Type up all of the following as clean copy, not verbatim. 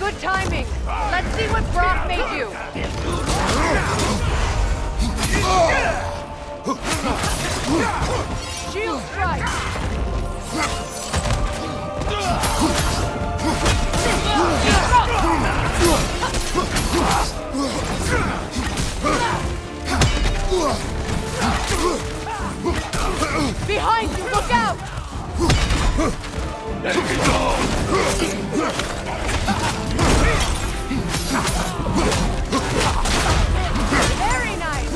Good timing. Let's see what Brock may do. Shield strike. Behind you, look out! Very nice!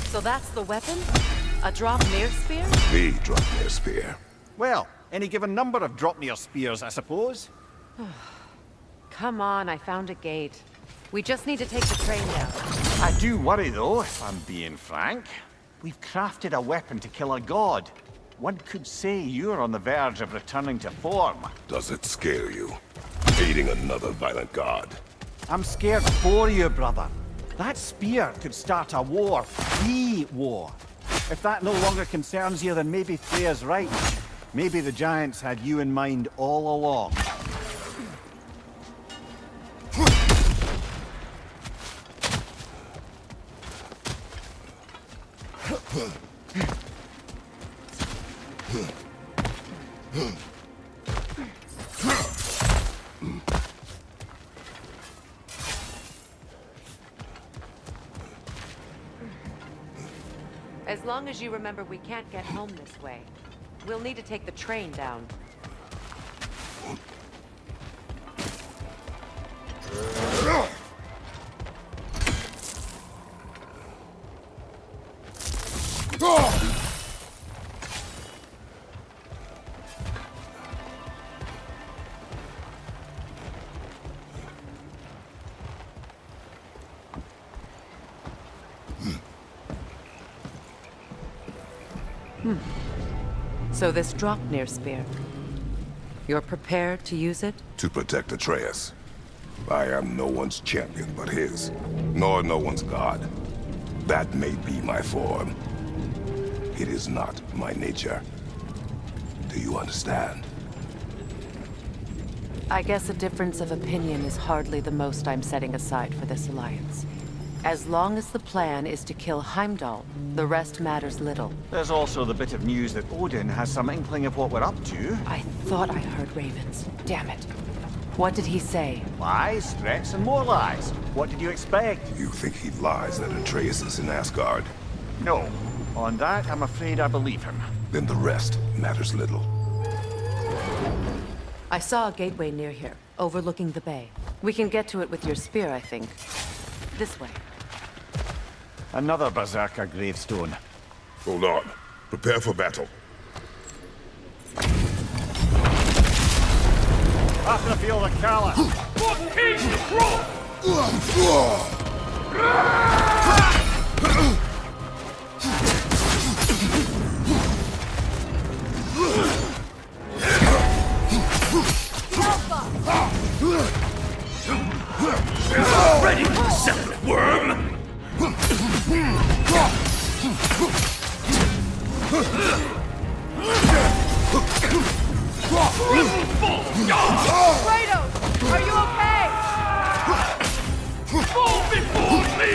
So that's the weapon? A drop-near spear? The drop-near spear. Well, any given number of drop-near spears, I suppose. Come on, I found a gate. We just need to take the train down. I do worry, though, if I'm being frank. We've crafted a weapon to kill a god. One could say you're on the verge of returning to form. Does it scare you? Aiding another violent god. I'm scared for you, brother. That spear could start a war. The war. If that no longer concerns you, then maybe Freya's right. Maybe the Giants had you in mind all along. As long as you remember we can't get home this way. We'll need to take the train down. So this drop-near spear, you're prepared to use it? To protect Atreus. I am no one's champion but his, nor no one's god. That may be my form. It is not my nature. Do you understand? I guess a difference of opinion is hardly the most I'm setting aside for this alliance. As long as the plan is to kill Heimdall, the rest matters little. There's also the bit of news that Odin has some inkling of what we're up to. I thought I heard ravens. Damn it. What did he say? Lies, threats, and more lies. What did you expect? You think he lies that Atreus is in Asgard? No. On that, I'm afraid I believe him. Then the rest matters little. I saw a gateway near here, overlooking the bay. We can get to it with your spear, I think. This way. Another Berserker gravestone. Hold on. Prepare for battle. I can feel the callus. For King Kratos! Ready to settle it, worm? Kratos! Are you okay? Fall before me!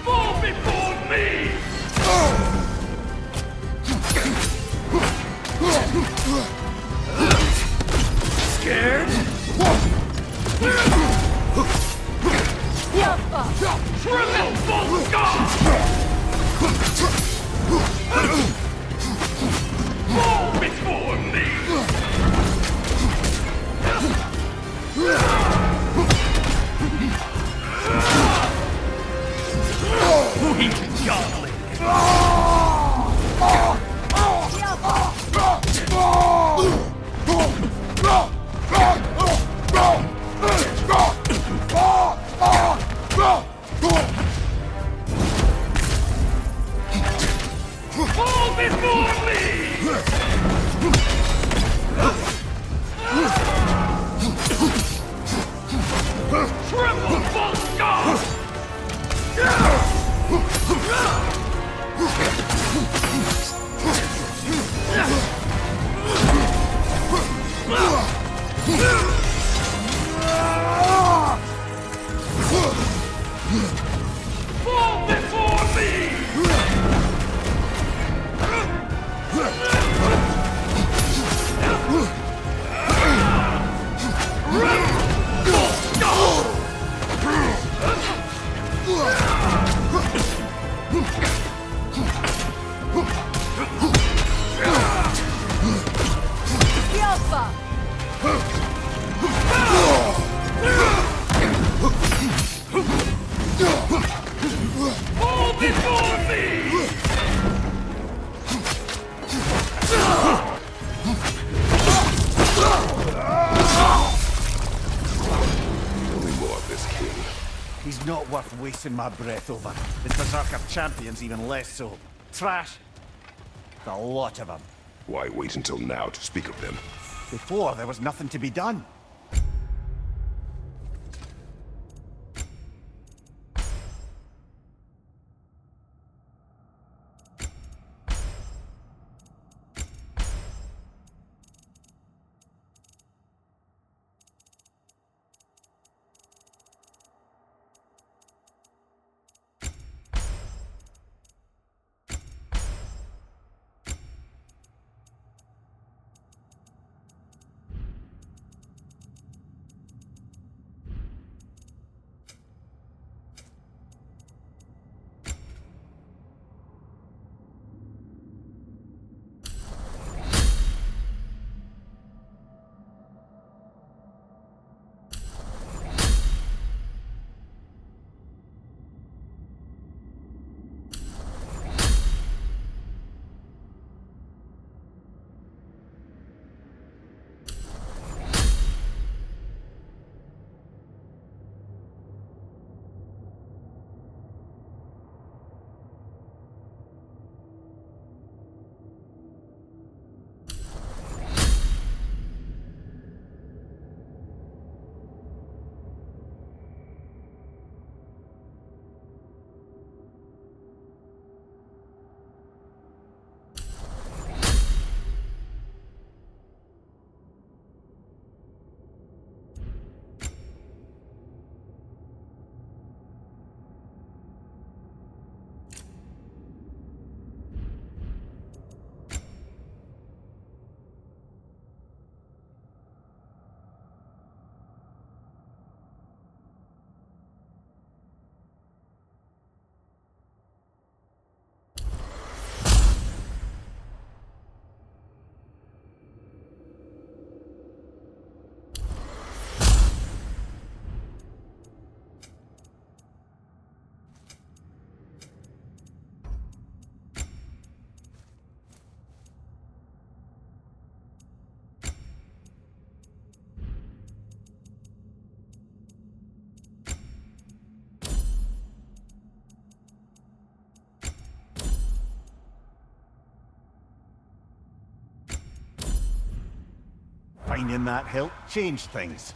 Fall before me! Scared? Triple God! Fall before me! Weak godling! Triple full scar! Fall before me! Fall before me! Only more of this king. He's not worth wasting my breath over. His Berserker champions even less so. Trash. The lot of them. Why wait until now to speak of them? Before, there was nothing to be done. Finding that hilt changed things.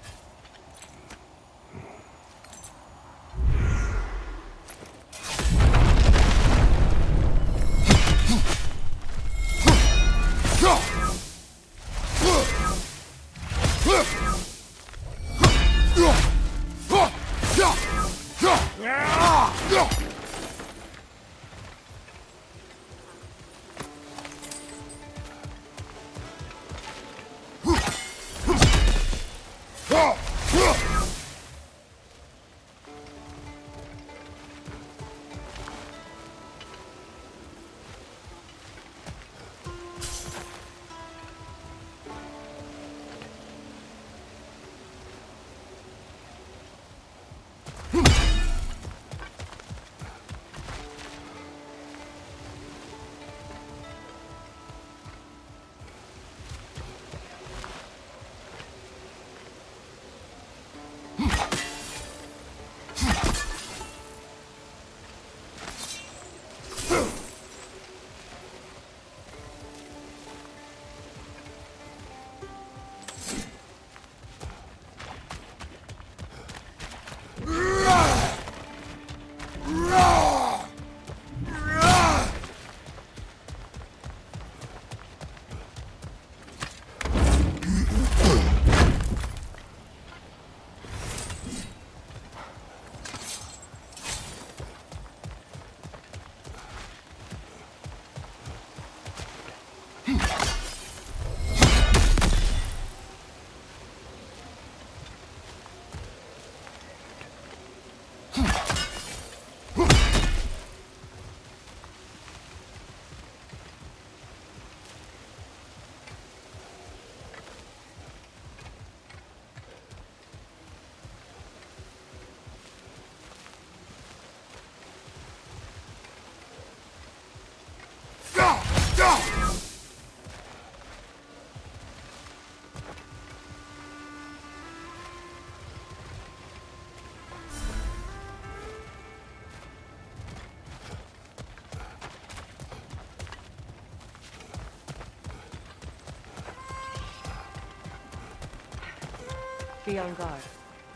Be on guard.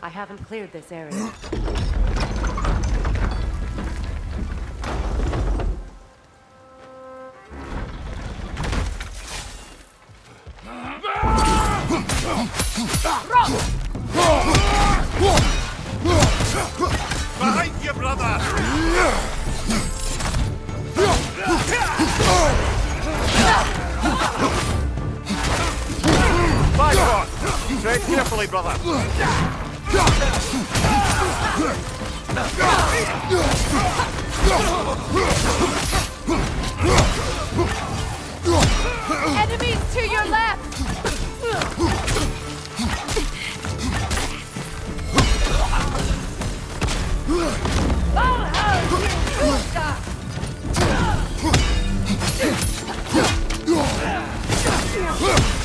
I haven't cleared this area. Behind you, brother! Back on! Tread carefully, brother! Enemies to your left!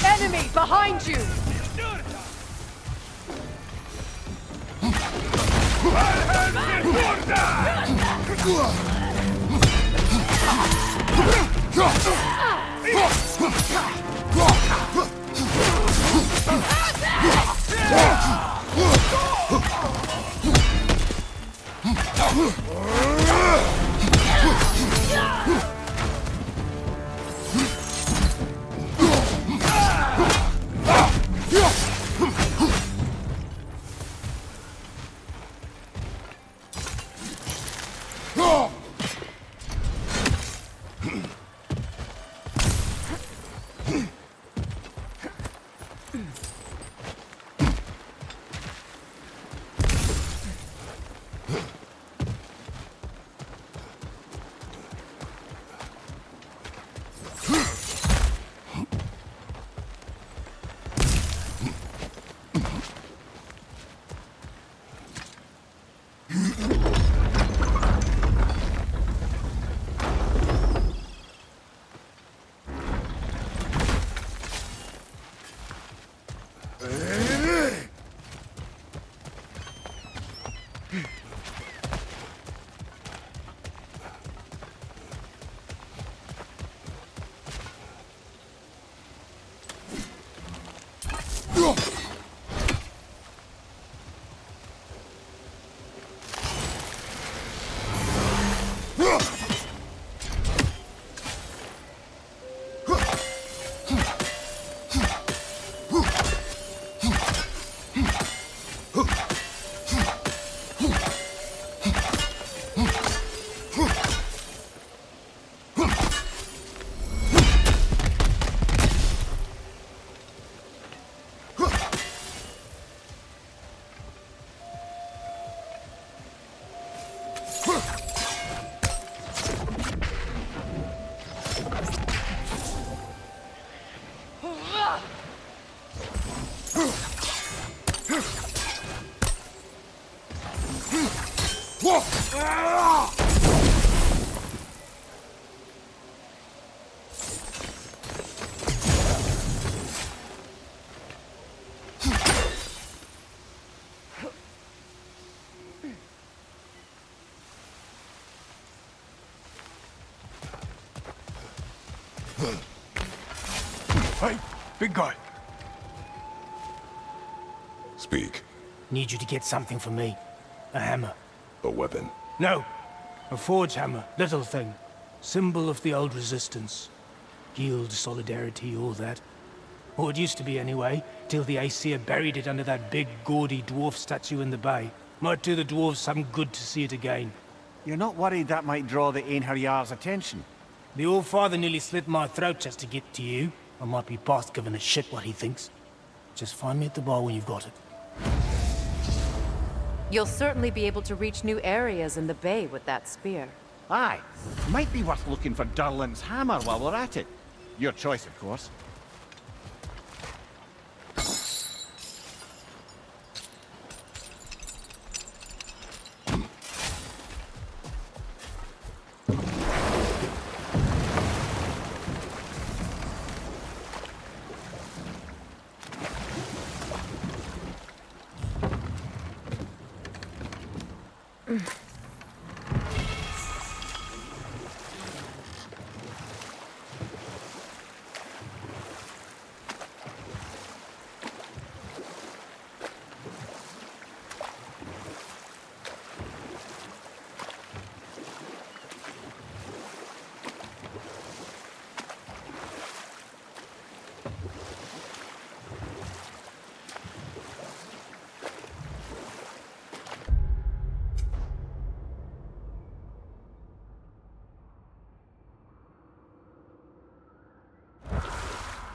Enemy behind you! Hey, big guy. Speak. Need you to get something for me. A hammer. A weapon. No! A forge hammer. Little thing. Symbol of the old resistance. Guild, solidarity, all that. Or it used to be anyway, till the Aesir buried it under that big, gaudy dwarf statue in the bay. Might do the dwarves some good to see it again. You're not worried that might draw the Einherjar's attention? The old father nearly slit my throat just to get to you. I might be past giving a shit what he thinks. Just find me at the bar when you've got it. You'll certainly be able to reach new areas in the bay with that spear. Aye. Might be worth looking for Durlin's hammer while we're at it. Your choice, of course.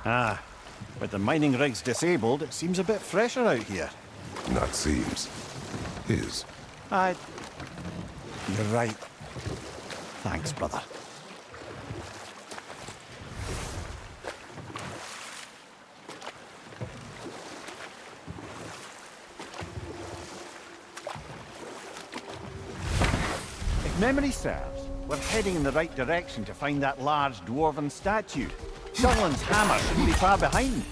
Ah, with the mining rigs disabled, it seems a bit fresher out here. Not seems. Is. You're right. Thanks, brother. If memory serves, we're heading in the right direction to find that large dwarven statue. Sutherland's hammer shouldn't be far behind.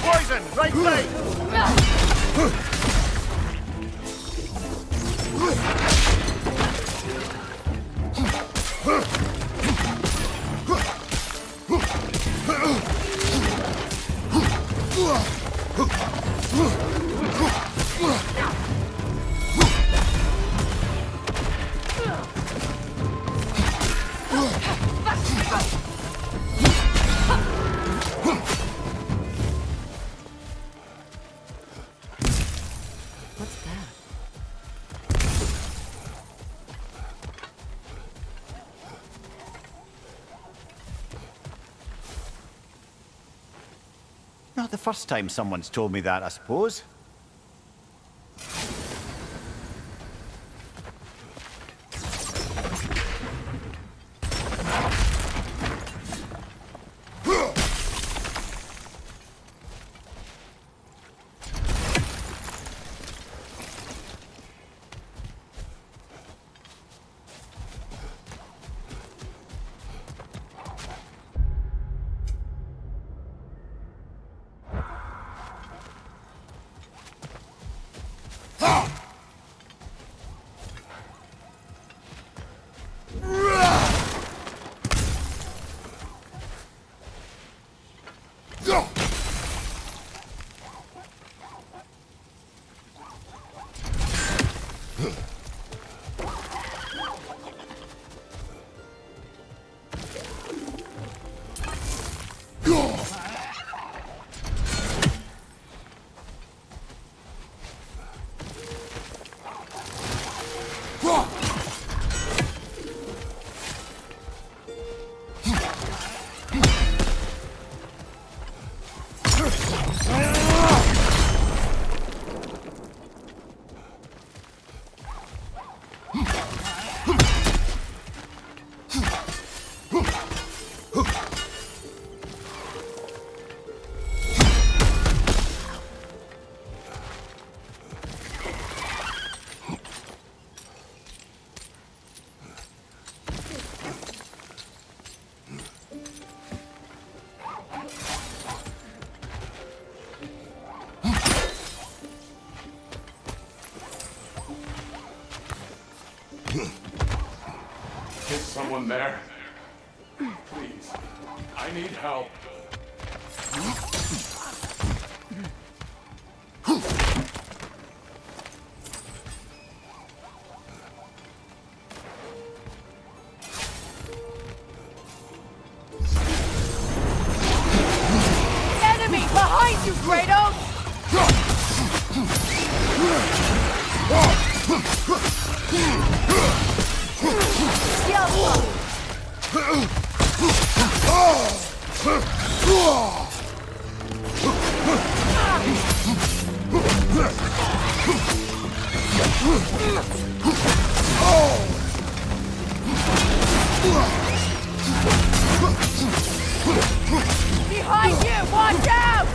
Poison, right side! What's that? Not the first time someone's told me that, I suppose. Is someone there? Please, I need help. Enemy behind you, Kratos! Behind you! Watch out!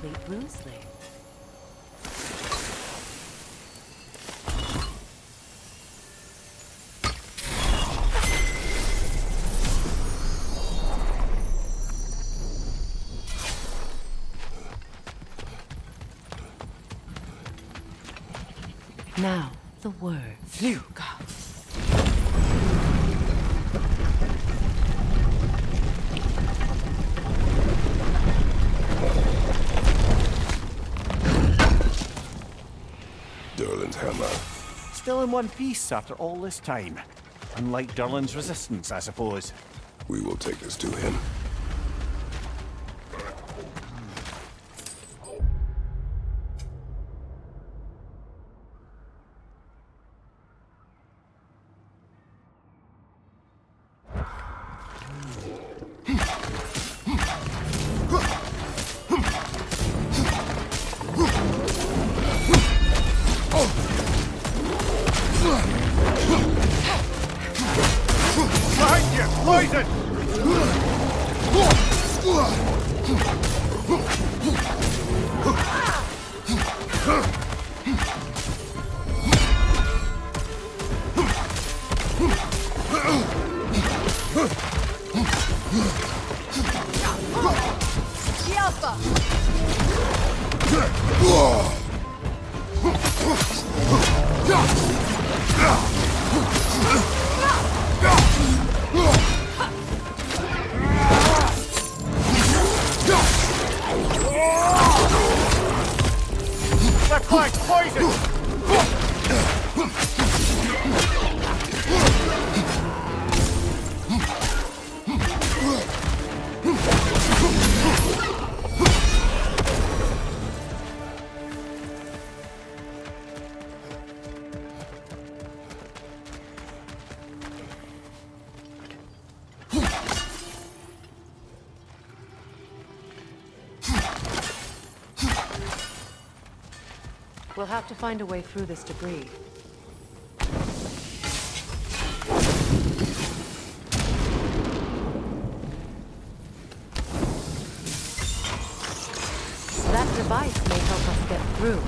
complete loosely. Now, the word. Phew, God. Durlin's hammer. Still in one piece after all this time. Unlike Durlin's resistance, I suppose. We will take this to him. Behind you! Poison! Left flank, poison! We'll have to find a way through this debris. That device may help us get through.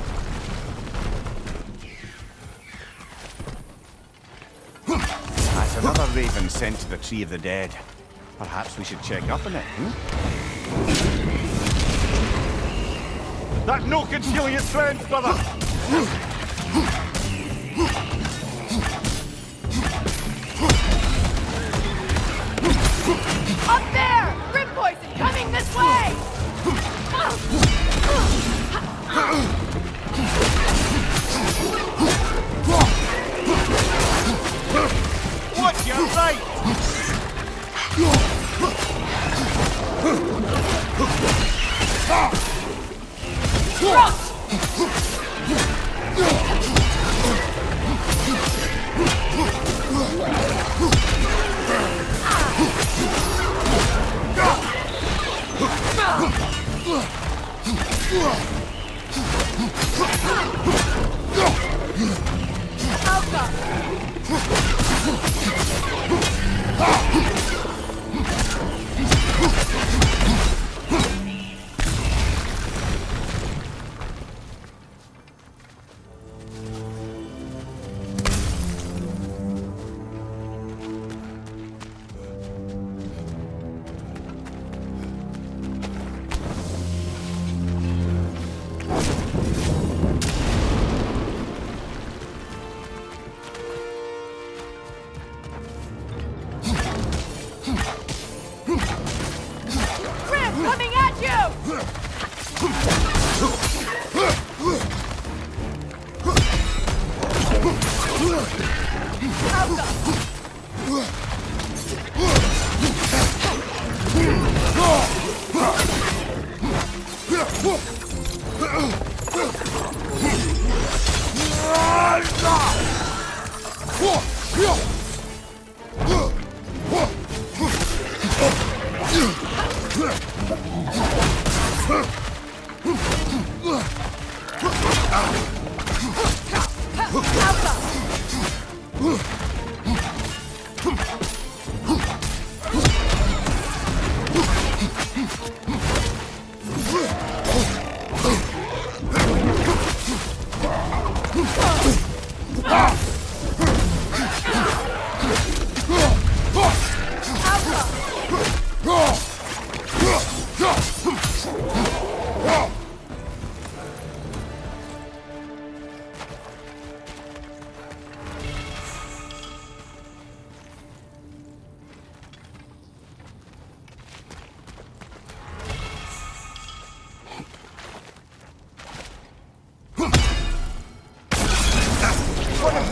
That's another raven sent to the Tree of the Dead. Perhaps we should check up on it, That no concealing its friends, brother! Up there! Rib poison coming this way! Watch your right! Rib coming at you!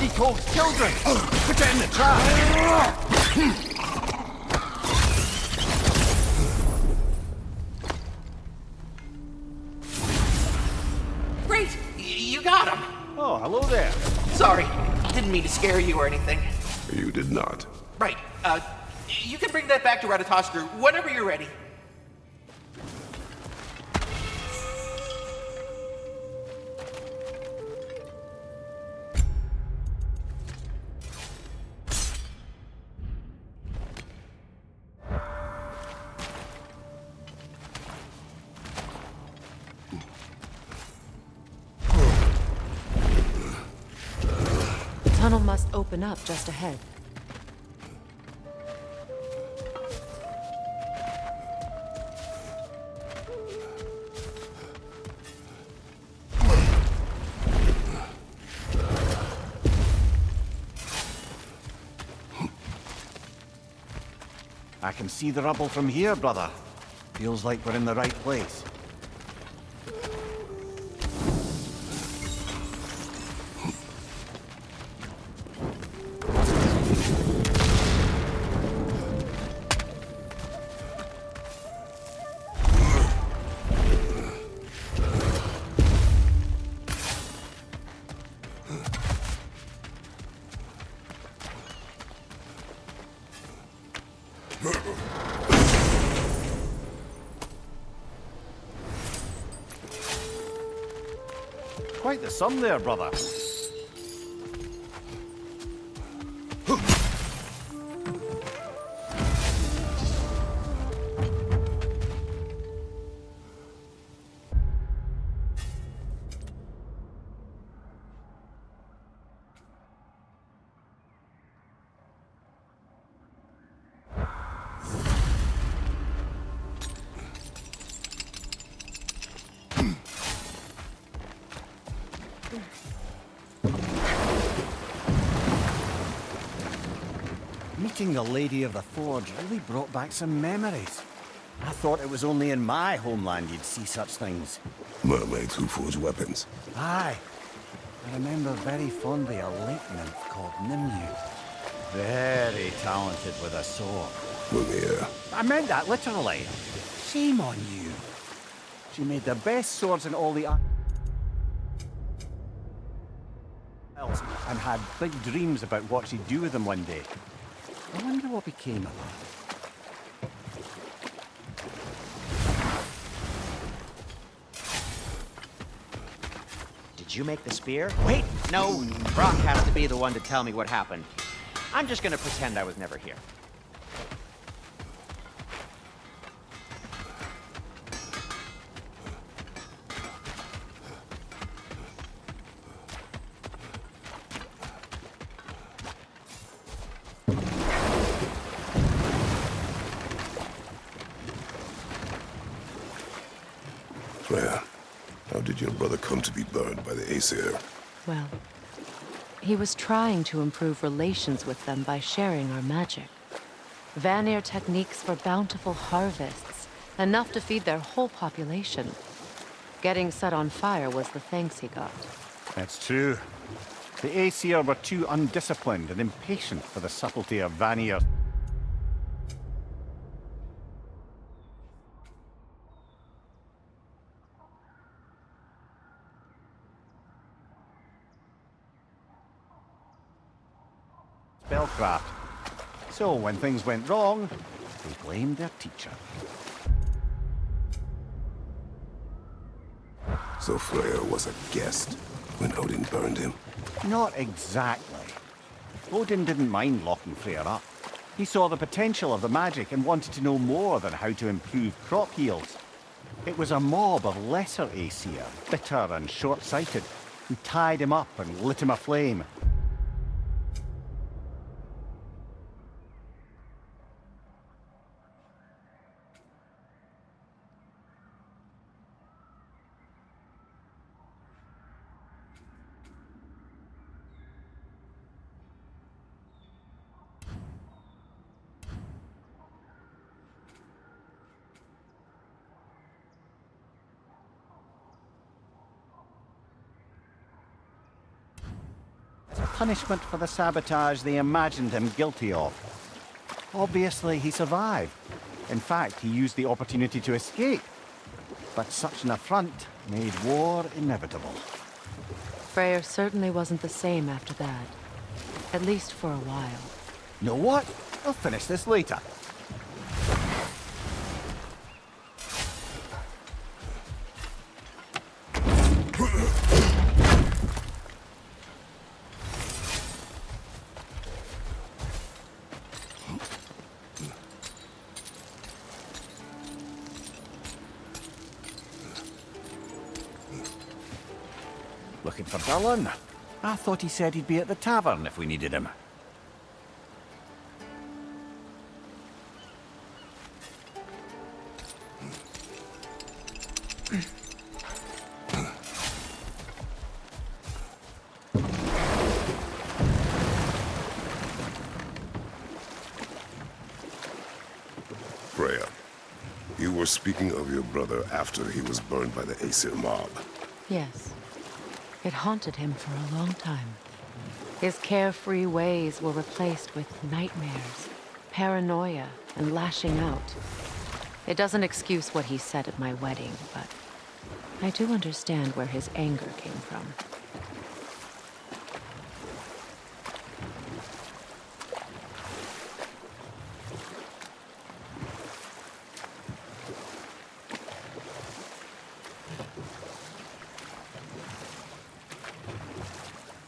weak-old children! Put it in the trap! Great! You got him! Oh, hello there. Sorry, didn't mean to scare you or anything. You did not. Right, you can bring that back to Ratatoskru whenever you're ready. The tunnel must open up just ahead. I can see the rubble from here, brother. Feels like we're in the right place. Quite the sum there, brother. Meeting the Lady of the Forge really brought back some memories. I thought it was only in my homeland you'd see such things. Mermaids who forge weapons. Aye. I remember very fondly a lake nymph called Nimue. Very talented with a sword. Mimir. I meant that literally. Shame on you. She made the best swords in all the isles and had big dreams about what she'd do with them one day. I wonder what became of her. Did you make the spear? Wait, no. Brock has to be the one to tell me what happened. I'm just gonna pretend I was never here. Freya, how did your brother come to be burned by the Aesir? Well, he was trying to improve relations with them by sharing our magic. Vanir techniques for bountiful harvests, enough to feed their whole population. Getting set on fire was the thanks he got. That's true. The Aesir were too undisciplined and impatient for the subtlety of Vanir. Spellcraft. So when things went wrong, they blamed their teacher. So Freya was a guest when Odin burned him? Not exactly. Odin didn't mind locking Freya up. He saw the potential of the magic and wanted to know more than how to improve crop yields. It was a mob of lesser Aesir, bitter and short-sighted, who tied him up and lit him aflame. punishment for the sabotage they imagined him guilty of. Obviously, he survived. In fact, he used the opportunity to escape. But such an affront made war inevitable. Freyr certainly wasn't the same after that. At least for a while. Know what? I'll finish this later. Looking for Dylan? I thought he said he'd be at the tavern if we needed him. Freya, you were speaking of your brother after he was burned by the Aesir mob. Yes. It haunted him for a long time. His carefree ways were replaced with nightmares, paranoia, and lashing out. It doesn't excuse what he said at my wedding, but I do understand where his anger came from.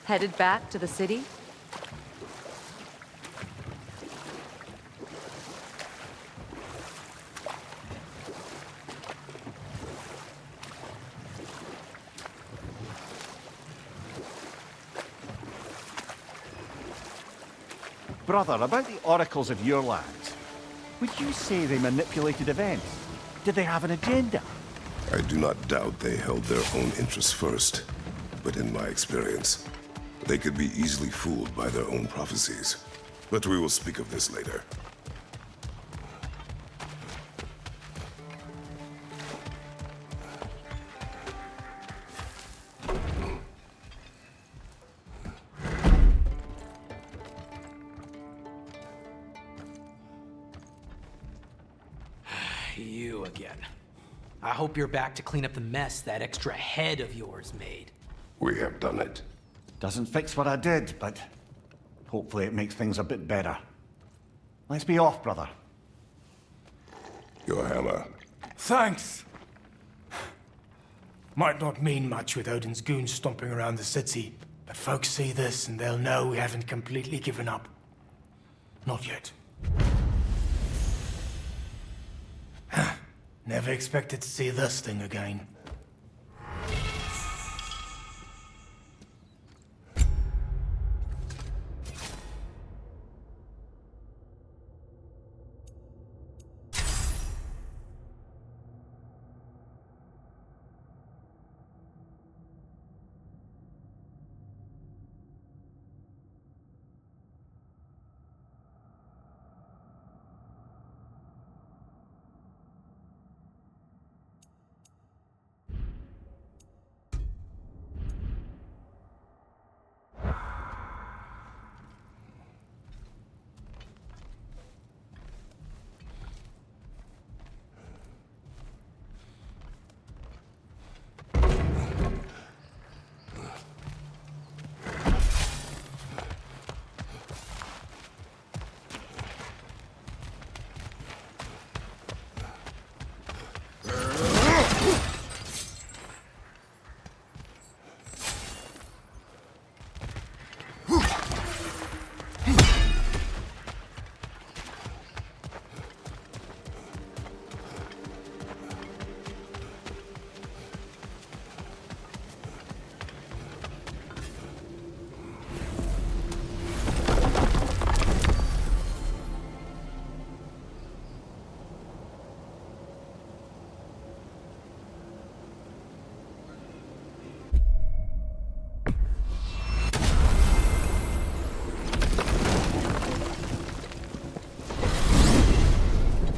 Headed back to the city? Brother, about the oracles of your lands, would you say they manipulated events? Did they have an agenda? I do not doubt they held their own interests first, but in my experience, they could be easily fooled by their own prophecies. But we will speak of this later. You again. I hope you're back to clean up the mess that extra head of yours made. We have done it. Doesn't fix what I did, but hopefully it makes things a bit better. Let's be off, brother. Your hammer. Thanks! Might not mean much with Odin's goons stomping around the city, but folks see this and they'll know we haven't completely given up. Not yet. Never expected to see this thing again.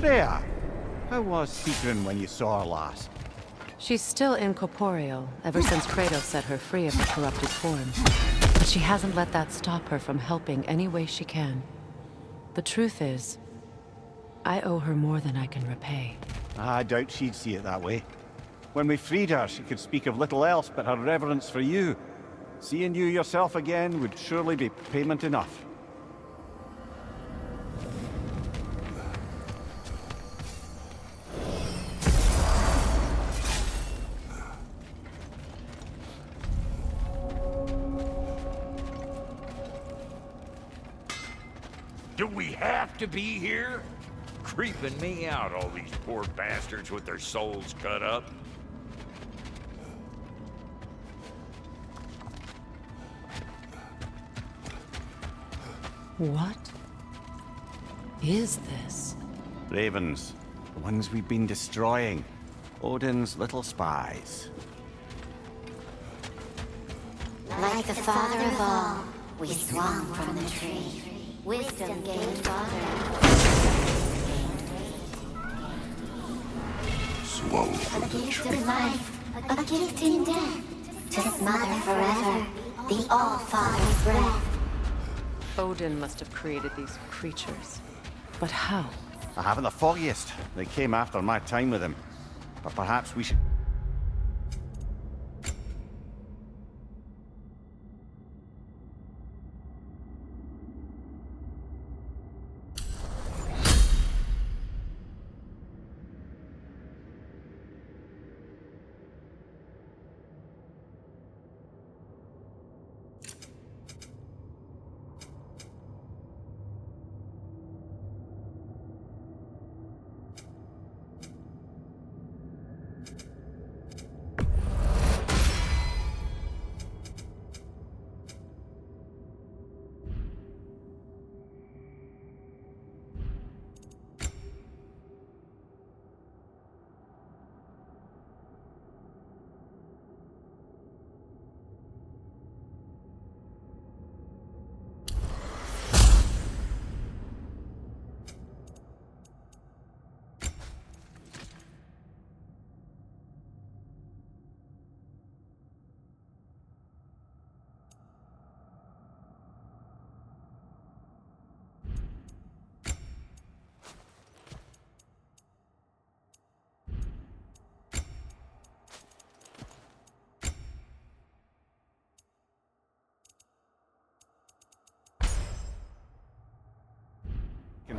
Freya, how was Sigrun when you saw her last? She's still incorporeal, ever since Kratos set her free of the corrupted form. But she hasn't let that stop her from helping any way she can. The truth is, I owe her more than I can repay. I doubt she'd see it that way. When we freed her, she could speak of little else but her reverence for you. Seeing you yourself again would surely be payment enough. Do we have to be here? Creeping me out, all these poor bastards with their souls cut up. What is this? Ravens. The ones we've been destroying. Odin's little spies. Like the father of all, we swung from the tree. Wisdom gained father. Swung A from the gift tree. of life, a gift in death. To smother forever the all-father's breath. Odin must have created these creatures. But how? I haven't the foggiest. They came after my time with him. But perhaps we should...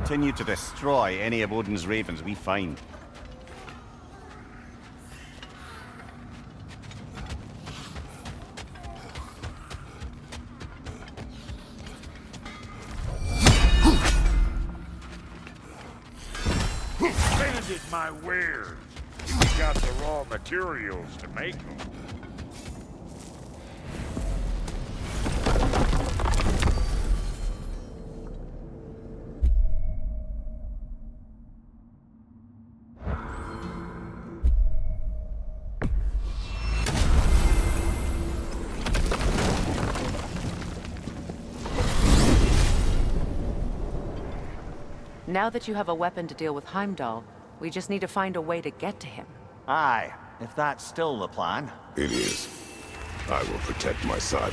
continue to destroy any of Odin's ravens we find. Vended my wares. You got the raw materials to make them. Now that you have a weapon to deal with Heimdall, we just need to find a way to get to him. Aye, if that's still the plan. It is. I will protect my son.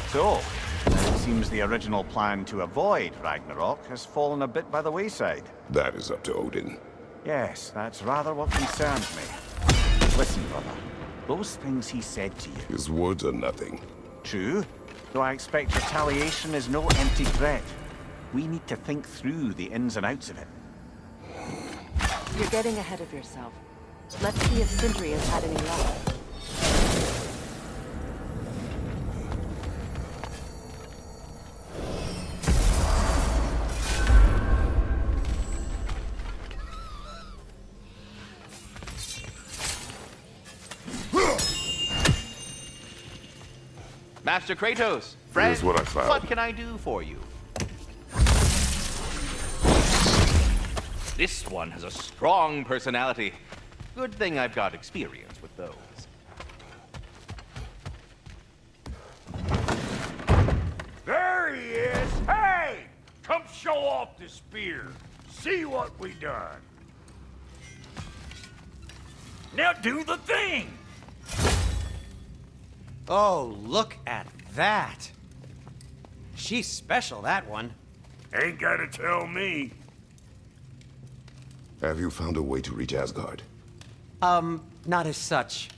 So, it seems the original plan to avoid Ragnarök has fallen a bit by the wayside. That is up to Odin. Yes, that's rather what concerns me. Listen, brother. Those things he said to you. His words are nothing. True, though I expect retaliation is no empty threat. We need to think through the ins and outs of it. You're getting ahead of yourself. Let's see if Sindri has had any luck. Master Kratos, friend, Here's what I found. what can I do for you? This one has a strong personality. Good thing I've got experience with those. There he is! Hey! Come show off the spear. See what we done. Now do the thing! Oh, look at that. She's special, that one. Ain't gotta tell me. Have you found a way to reach Asgard? Not as such.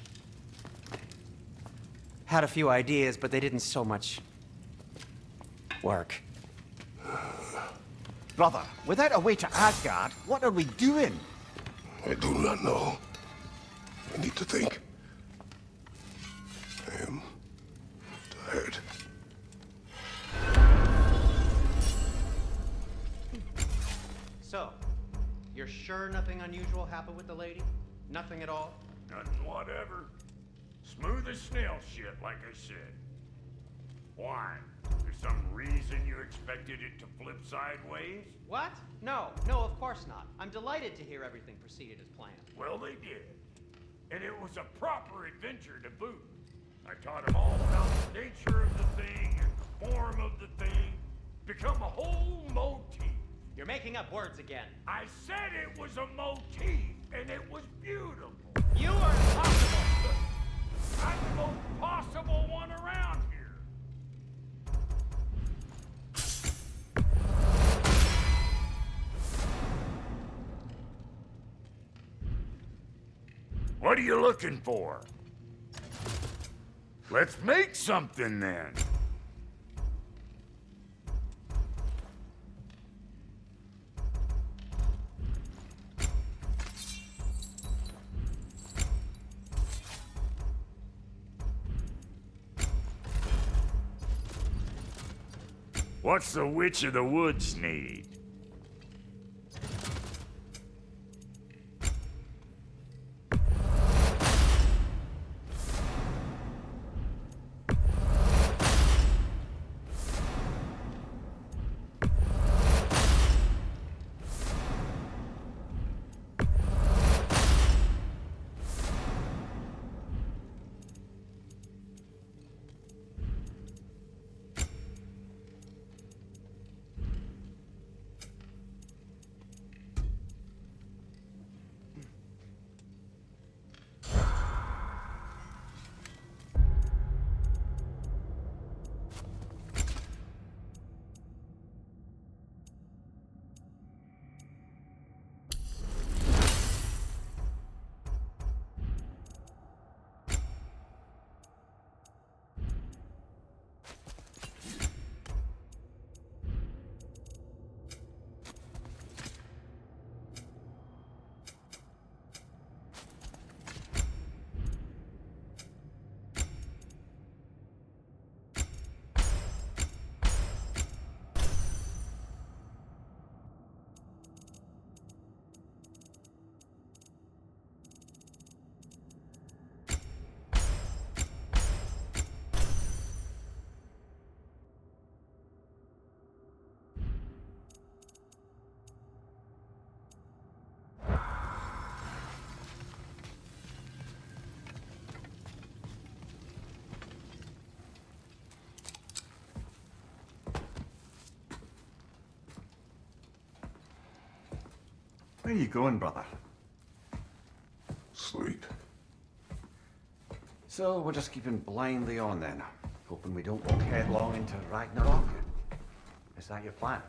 Had a few ideas, but they didn't so much work. Brother, without a way to Asgard, what are we doing? I do not know. I need to think. I am tired. So, you're sure nothing unusual happened with the lady? Nothing at all? Nothing whatever. Smooth as snail shit, like I said. Why? There's some reason you expected it to flip sideways? What? No, of course not. I'm delighted to hear everything proceeded as planned. Well, they did. And it was a proper adventure to boot. I taught them all about the nature of the thing and the form of the thing. Become a whole motif. You're making up words again. I said it was a motif, and it was beautiful. You are impossible! I'm the most possible one around here. What are you looking for? Let's make something then. What's the Witch of the Woods need? Where are you going, brother? Sleep. So we're just keeping blindly on then, hoping we don't walk headlong into Ragnarök. Is that your plan?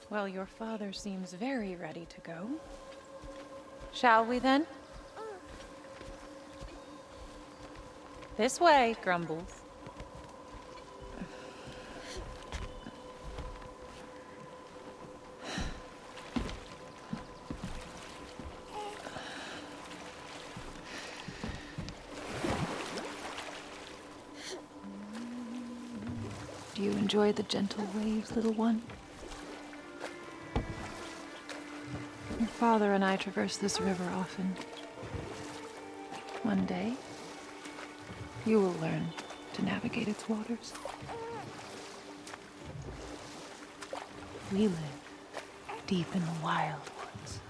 Well, your father seems very ready to go. Shall we then? This way, Grumbles. Do you enjoy the gentle waves, little one? Your father and I traverse this river often. One day, you will learn to navigate its waters. We live deep in the wild woods.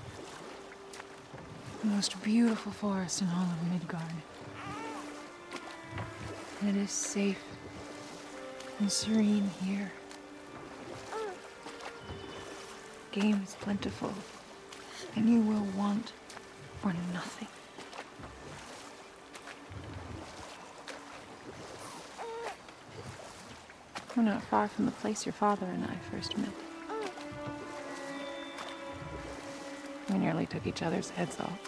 The most beautiful forest in all of Midgard. It is safe and serene here. Game is plentiful, and you will want for nothing. We're not far from the place your father and I first met. We nearly took each other's heads off.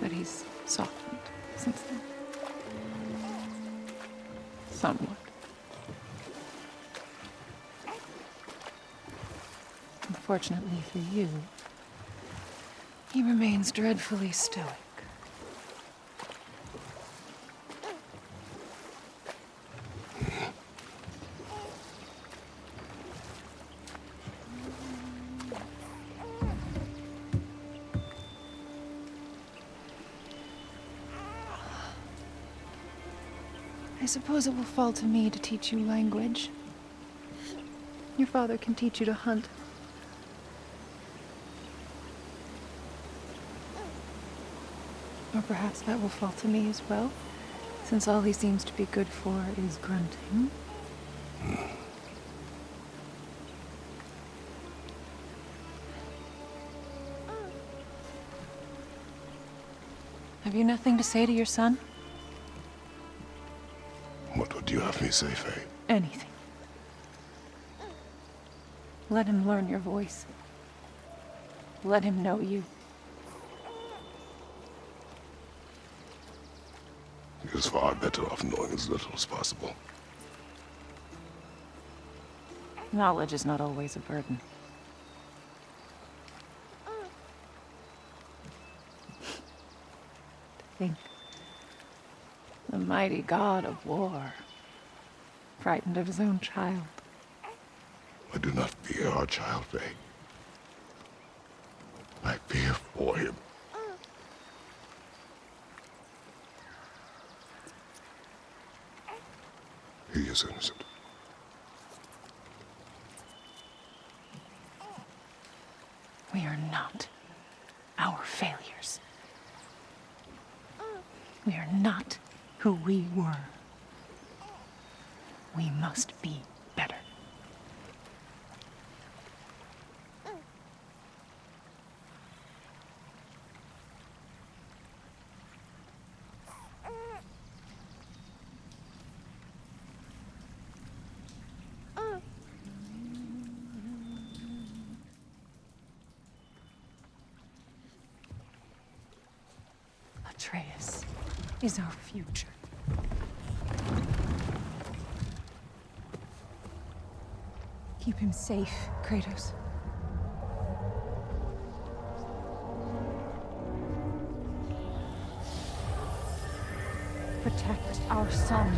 But he's softened since then. Somewhat. Unfortunately for you, he remains dreadfully stoic. I suppose it will fall to me to teach you language. Your father can teach you to hunt. Or perhaps that will fall to me as well, since all he seems to be good for is grunting. Have you nothing to say to your son? What would you have me say, Faye? Anything. Let him learn your voice. Let him know you. He is far better off knowing as little as possible. Knowledge is not always a burden. To think, the mighty god of war, frightened of his own child. I do not fear our child, Faye. I fear for him. He is innocent. We are not our failures. We are not who we were. We must be better. Atreus is our future. Keep him safe, Kratos. Protect our son.